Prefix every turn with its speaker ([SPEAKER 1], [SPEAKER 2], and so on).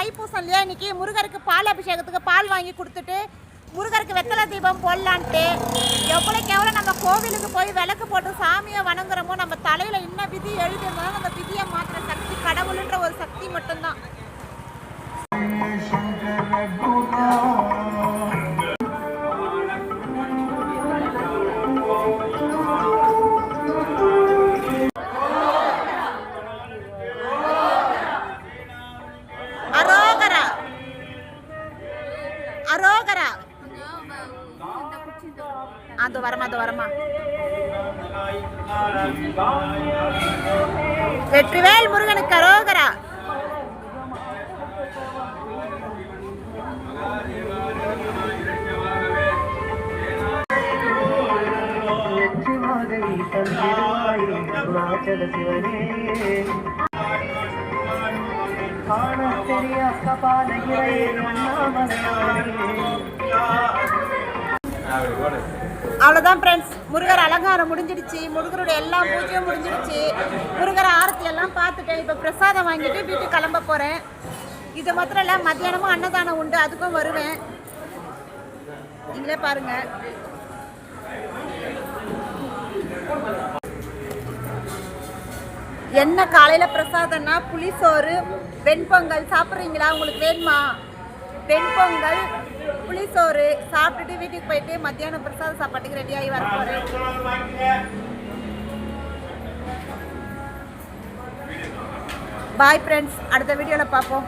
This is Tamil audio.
[SPEAKER 1] தைப்பூசம் இல்லையா, இன்னைக்கு முருகருக்கு பால் அபிஷேகத்துக்கு பால் வாங்கி கொடுத்துட்டு முருகருக்கு வெத்தலை தீபம் போடலான்ட்டு எவ்வளோக்கு எவ்வளோ நம்ம கோவிலுக்கு போய் விளக்கு போட்டு சாமியை வணங்குறோமோ நம்ம தலையில் இன்னும் விதி எழுதிருந்தாலும் அந்த விதியை மாற்றுற சக்தி கடவுளுன்ற ஒரு சக்தி மட்டும்தான். அரோகரா அது வரமா வெற்றிவேல் முருகனுக்கு அரோகரா. அவ்வளோதான் ஃப்ரெண்ட்ஸ், முருகர் அலங்காரம் முடிஞ்சிடுச்சு, முருகருடைய எல்லா பூஜையும் முடிஞ்சிடுச்சு. முருகர் ஆரத்தி எல்லாம் பார்த்துட்டேன். இப்போ பிரசாதம் வாங்கிட்டு வீட்டுக்கு கிளம்ப போகிறேன். இது மாத்திரம் இல்லை, மத்தியானமும் அன்னதானம் உண்டு, அதுக்கும் வருவேன். நீங்களே பாருங்க. என்ன காலையில் பிரசாதம்னா புளிசோறு வெண்பொங்கல். சாப்பிட்றீங்களா? உங்களுக்கு வேணுமா? வெண்பொங்கல் புளிசோறு சாப்பிட்டுட்டு வீட்டுக்கு போயிட்டு மத்தியானம் பிரசாத சாப்பாட்டுக்கு ரெடியாகி வர போகிறேன். பாய் ஃப்ரெண்ட்ஸ், அடுத்த வீடியோவில் பார்ப்போம்.